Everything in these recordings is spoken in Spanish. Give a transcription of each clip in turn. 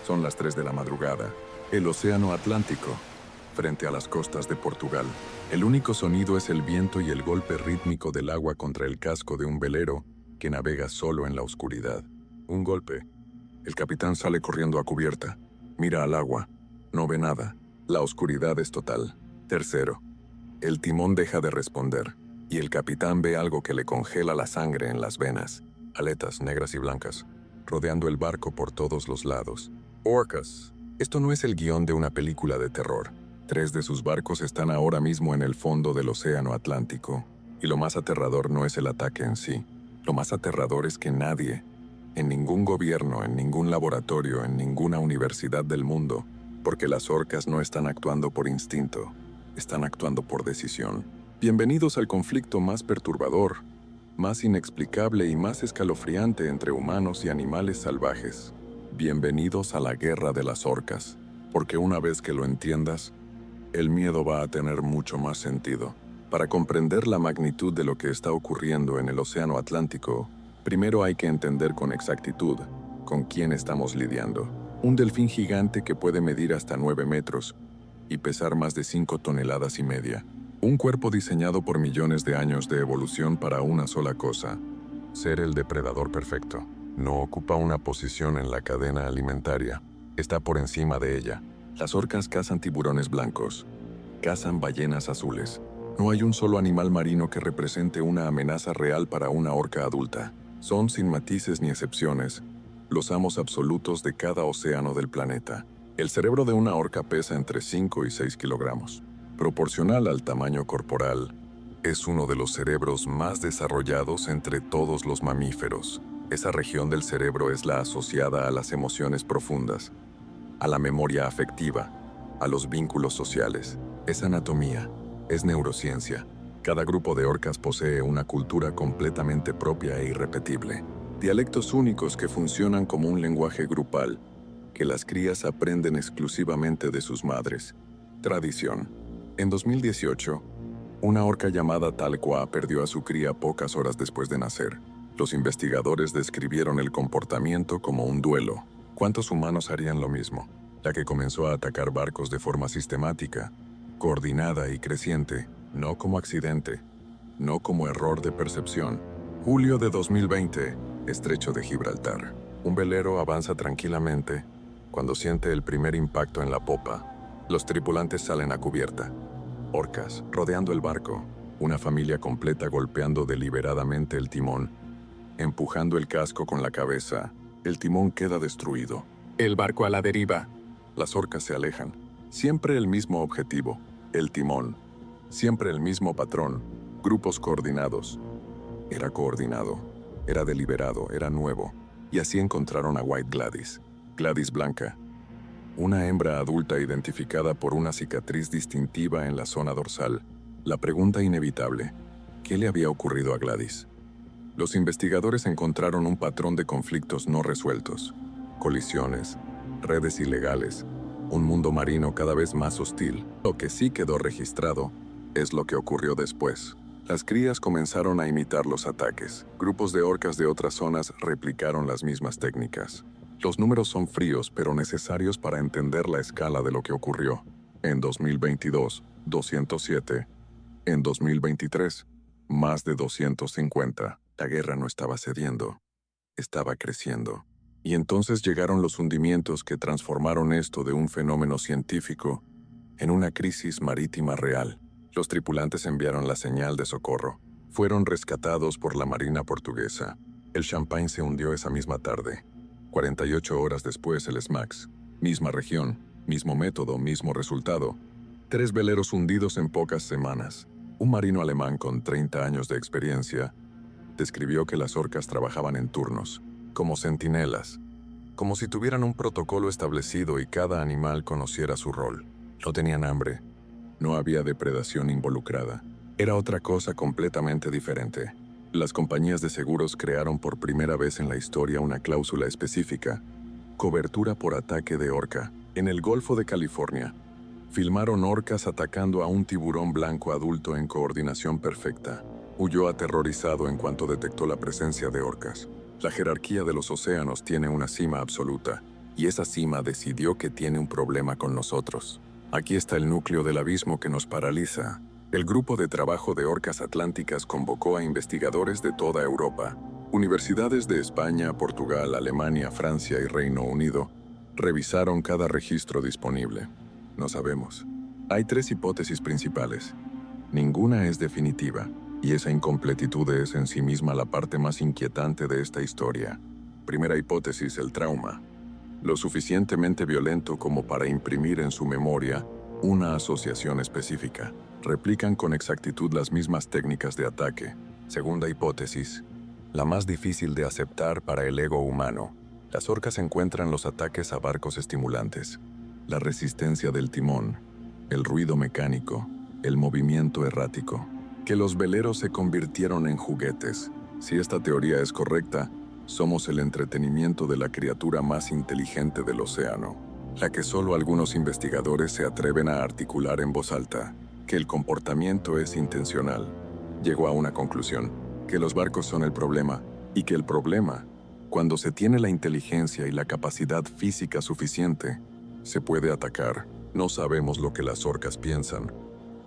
Son las 3 de la madrugada. El océano Atlántico, frente a las costas de Portugal. El único sonido es el viento y el golpe rítmico del agua contra el casco de un velero que navega solo en la oscuridad. Un golpe. El capitán sale corriendo a cubierta. Mira al agua. No ve nada. La oscuridad es total. Tercero. El timón deja de responder, y el capitán ve algo que le congela la sangre en las venas. Aletas negras y blancas, rodeando el barco por todos los lados. Orcas. Esto no es el guión de una película de terror. 3 de sus barcos están ahora mismo en el fondo del océano Atlántico. Y lo más aterrador no es el ataque en sí. Lo más aterrador es que nadie, en ningún gobierno, en ningún laboratorio, en ninguna universidad del mundo, porque las orcas no están actuando por instinto, están actuando por decisión. Bienvenidos al conflicto más perturbador, más inexplicable y más escalofriante entre humanos y animales salvajes. Bienvenidos a la guerra de las orcas, porque una vez que lo entiendas, el miedo va a tener mucho más sentido. Para comprender la magnitud de lo que está ocurriendo en el océano Atlántico, primero hay que entender con exactitud con quién estamos lidiando. Un delfín gigante que puede medir hasta 9 metros y pesar más de 5,5 toneladas. Un cuerpo diseñado por millones de años de evolución para una sola cosa: ser el depredador perfecto. No ocupa una posición en la cadena alimentaria, está por encima de ella. Las orcas cazan tiburones blancos, cazan ballenas azules. No hay un solo animal marino que represente una amenaza real para una orca adulta. Son, sin matices ni excepciones, los amos absolutos de cada océano del planeta. El cerebro de una orca pesa entre 5 y 6 kilogramos. Proporcional al tamaño corporal, es uno de los cerebros más desarrollados entre todos los mamíferos. Esa región del cerebro es la asociada a las emociones profundas, a la memoria afectiva, a los vínculos sociales. Es anatomía, es neurociencia. Cada grupo de orcas posee una cultura completamente propia e irrepetible. Dialectos únicos que funcionan como un lenguaje grupal, que las crías aprenden exclusivamente de sus madres. Tradición. En 2018, una orca llamada Talcua perdió a su cría pocas horas después de nacer. Los investigadores describieron el comportamiento como un duelo. ¿Cuántos humanos harían lo mismo? La que comenzó a atacar barcos de forma sistemática, coordinada y creciente, no como accidente, no como error de percepción. Julio de 2020, Estrecho de Gibraltar. Un velero avanza tranquilamente cuando siente el primer impacto en la popa. Los tripulantes salen a cubierta. Orcas rodeando el barco, una familia completa golpeando deliberadamente el timón, empujando el casco con la cabeza. El timón queda destruido. El barco a la deriva. Las orcas se alejan. Siempre el mismo objetivo, el timón. Siempre el mismo patrón, grupos coordinados. Era coordinado, era deliberado, era nuevo. Y así encontraron a White Gladys. Gladys blanca. Una hembra adulta identificada por una cicatriz distintiva en la zona dorsal. La pregunta inevitable: ¿qué le había ocurrido a Gladys? Los investigadores encontraron un patrón de conflictos no resueltos. Colisiones, redes ilegales, un mundo marino cada vez más hostil. Lo que sí quedó registrado es lo que ocurrió después. Las crías comenzaron a imitar los ataques. Grupos de orcas de otras zonas replicaron las mismas técnicas. Los números son fríos pero necesarios para entender la escala de lo que ocurrió. En 2022, 207. En 2023, más de 250. La guerra no estaba cediendo, estaba creciendo. Y entonces llegaron los hundimientos que transformaron esto de un fenómeno científico en una crisis marítima real. Los tripulantes enviaron la señal de socorro. Fueron rescatados por la Marina portuguesa. El Champagne se hundió esa misma tarde. 48 horas después el Smax. Misma región, mismo método, mismo resultado. 3 veleros hundidos en pocas semanas. Un marino alemán con 30 años de experiencia describió que las orcas trabajaban en turnos, como centinelas, como si tuvieran un protocolo establecido y cada animal conociera su rol. No tenían hambre, no había depredación involucrada. Era otra cosa completamente diferente. Las compañías de seguros crearon por primera vez en la historia una cláusula específica: cobertura por ataque de orca. En el Golfo de California, filmaron orcas atacando a un tiburón blanco adulto en coordinación perfecta. Huyó aterrorizado en cuanto detectó la presencia de orcas. La jerarquía de los océanos tiene una cima absoluta, y esa cima decidió que tiene un problema con nosotros. Aquí está el núcleo del abismo que nos paraliza. El grupo de trabajo de orcas atlánticas convocó a investigadores de toda Europa. Universidades de España, Portugal, Alemania, Francia y Reino Unido revisaron cada registro disponible. No sabemos. Hay 3 hipótesis principales. Ninguna es definitiva, y esa incompletitud es en sí misma la parte más inquietante de esta historia. Primera hipótesis, el trauma. Lo suficientemente violento como para imprimir en su memoria una asociación específica. Replican con exactitud las mismas técnicas de ataque. Segunda hipótesis, la más difícil de aceptar para el ego humano. Las orcas encuentran los ataques a barcos estimulantes, la resistencia del timón, el ruido mecánico, el movimiento errático, que los veleros se convirtieron en juguetes. Si esta teoría es correcta, somos el entretenimiento de la criatura más inteligente del océano, la que solo algunos investigadores se atreven a articular en voz alta, que el comportamiento es intencional. Llegó a una conclusión, que los barcos son el problema, y que el problema, cuando se tiene la inteligencia y la capacidad física suficiente, se puede atacar. No sabemos lo que las orcas piensan,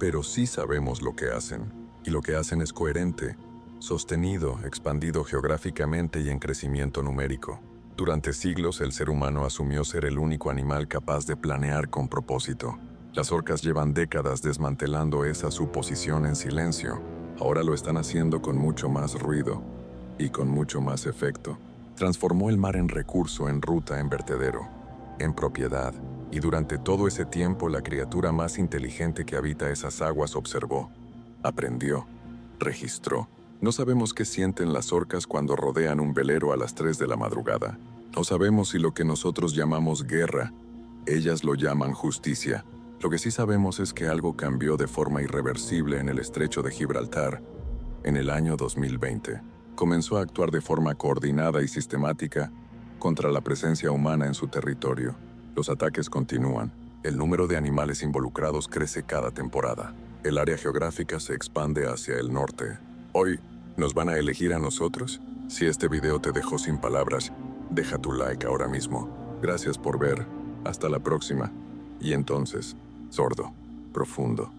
pero sí sabemos lo que hacen, y lo que hacen es coherente, sostenido, expandido geográficamente y en crecimiento numérico. Durante siglos el ser humano asumió ser el único animal capaz de planear con propósito. Las orcas llevan décadas desmantelando esa suposición en silencio. Ahora lo están haciendo con mucho más ruido y con mucho más efecto. Transformó el mar en recurso, en ruta, en vertedero, en propiedad. Y durante todo ese tiempo la criatura más inteligente que habita esas aguas observó, aprendió, registró. No sabemos qué sienten las orcas cuando rodean un velero a las 3 de la madrugada. No sabemos si lo que nosotros llamamos guerra, ellas lo llaman justicia. Lo que sí sabemos es que algo cambió de forma irreversible en el estrecho de Gibraltar en el año 2020. Comenzó a actuar de forma coordinada y sistemática contra la presencia humana en su territorio. Los ataques continúan. El número de animales involucrados crece cada temporada. El área geográfica se expande hacia el norte. Hoy, ¿nos van a elegir a nosotros? Si este video te dejó sin palabras, deja tu like ahora mismo. Gracias por ver. Hasta la próxima. Y entonces, sordo, profundo,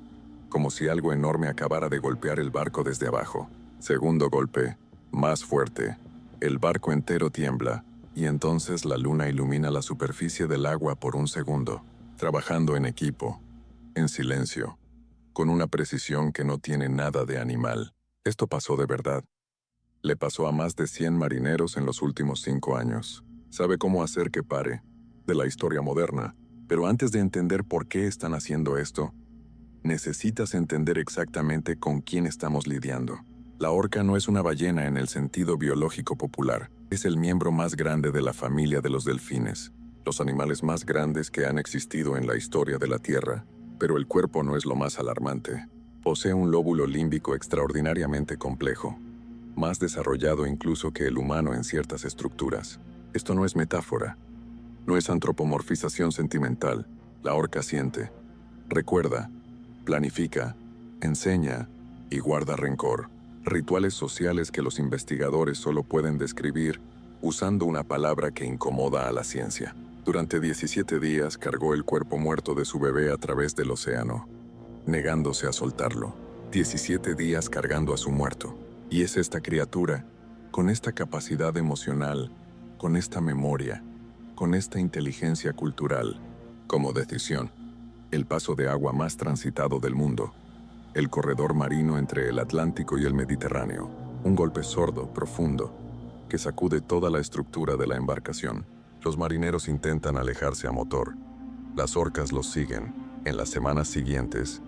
como si algo enorme acabara de golpear el barco desde abajo. Segundo golpe, más fuerte. El barco entero tiembla, y entonces la luna ilumina la superficie del agua por un segundo, trabajando en equipo, en silencio, con una precisión que no tiene nada de animal. Esto pasó de verdad. Le pasó a más de 100 marineros en los últimos 5 años. Sabe cómo hacer que pare, de la historia moderna. Pero antes de entender por qué están haciendo esto, necesitas entender exactamente con quién estamos lidiando. La orca no es una ballena en el sentido biológico popular. Es el miembro más grande de la familia de los delfines, los animales más grandes que han existido en la historia de la Tierra. Pero el cuerpo no es lo más alarmante. Posee un lóbulo límbico extraordinariamente complejo, más desarrollado incluso que el humano en ciertas estructuras. Esto no es metáfora. No es antropomorfización sentimental. La orca siente, recuerda, planifica, enseña y guarda rencor. Rituales sociales que los investigadores solo pueden describir usando una palabra que incomoda a la ciencia. Durante 17 días cargó el cuerpo muerto de su bebé a través del océano, negándose a soltarlo. 17 días cargando a su muerto. Y es esta criatura, con esta capacidad emocional, con esta memoria, con esta inteligencia cultural, como decisión, el paso de agua más transitado del mundo, el corredor marino entre el Atlántico y el Mediterráneo, un golpe sordo, profundo, que sacude toda la estructura de la embarcación. Los marineros intentan alejarse a motor. Las orcas los siguen. En las semanas siguientes,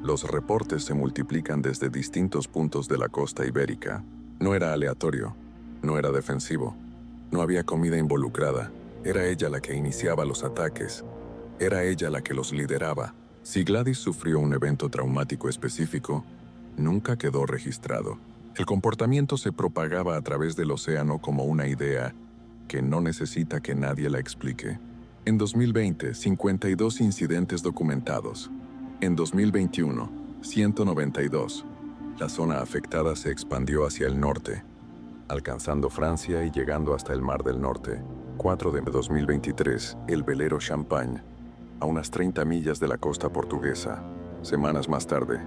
los reportes se multiplican desde distintos puntos de la costa ibérica. No era aleatorio, no era defensivo, no había comida involucrada. Era ella la que iniciaba los ataques. Era ella la que los lideraba. Si Gladys sufrió un evento traumático específico, nunca quedó registrado. El comportamiento se propagaba a través del océano como una idea que no necesita que nadie la explique. En 2020, 52 incidentes documentados. En 2021, 192. La zona afectada se expandió hacia el norte, alcanzando Francia y llegando hasta el Mar del Norte. 4 de 2023, el velero Champagne, a unas 30 millas de la costa portuguesa. Semanas más tarde,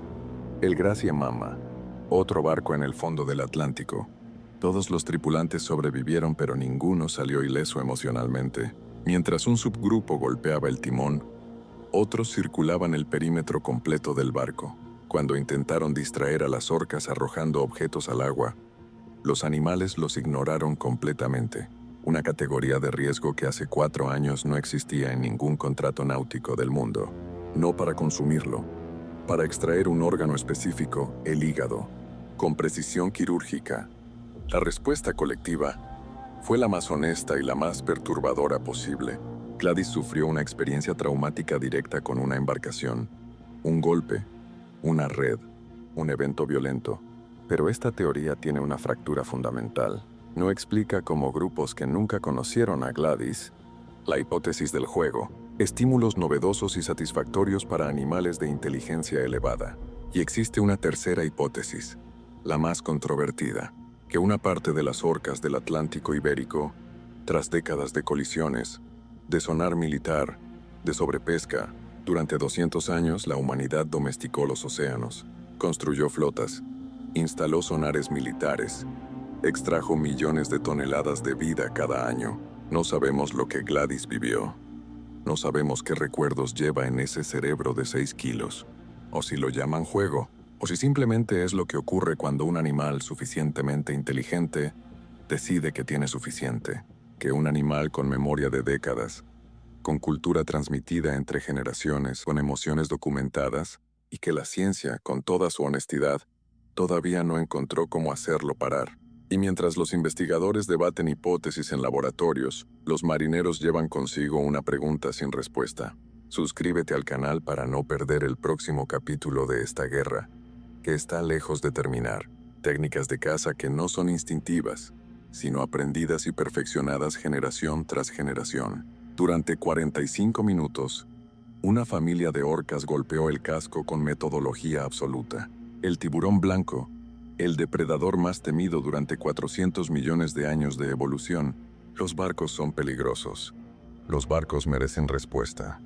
el Gracia Mama, otro barco en el fondo del Atlántico. Todos los tripulantes sobrevivieron, pero ninguno salió ileso emocionalmente. Mientras un subgrupo golpeaba el timón, otros circulaban el perímetro completo del barco. Cuando intentaron distraer a las orcas arrojando objetos al agua, los animales los ignoraron completamente. Una categoría de riesgo que hace 4 años no existía en ningún contrato náutico del mundo. No para consumirlo, para extraer un órgano específico, el hígado, con precisión quirúrgica. La respuesta colectiva fue la más honesta y la más perturbadora posible. Gladys sufrió una experiencia traumática directa con una embarcación, un golpe, una red, un evento violento. Pero esta teoría tiene una fractura fundamental. No explica cómo grupos que nunca conocieron a Gladys, la hipótesis del juego, estímulos novedosos y satisfactorios para animales de inteligencia elevada. Y existe una tercera hipótesis, la más controvertida, que una parte de las orcas del Atlántico Ibérico, tras décadas de colisiones, de sonar militar, de sobrepesca, durante 200 años la humanidad domesticó los océanos, construyó flotas, instaló sonares militares, extrajo millones de toneladas de vida cada año. No sabemos lo que Gladys vivió. No sabemos qué recuerdos lleva en ese cerebro de 6 kilos. O si lo llaman juego, o si simplemente es lo que ocurre cuando un animal suficientemente inteligente decide que tiene suficiente. Que un animal con memoria de décadas, con cultura transmitida entre generaciones, con emociones documentadas, y que la ciencia, con toda su honestidad, todavía no encontró cómo hacerlo parar. Y mientras los investigadores debaten hipótesis en laboratorios, los marineros llevan consigo una pregunta sin respuesta. Suscríbete al canal para no perder el próximo capítulo de esta guerra, que está lejos de terminar. Técnicas de caza que no son instintivas, sino aprendidas y perfeccionadas generación tras generación. Durante 45 minutos, una familia de orcas golpeó el casco con metodología absoluta. El tiburón blanco, el depredador más temido durante 400 millones de años de evolución. Los barcos son peligrosos. Los barcos merecen respuesta.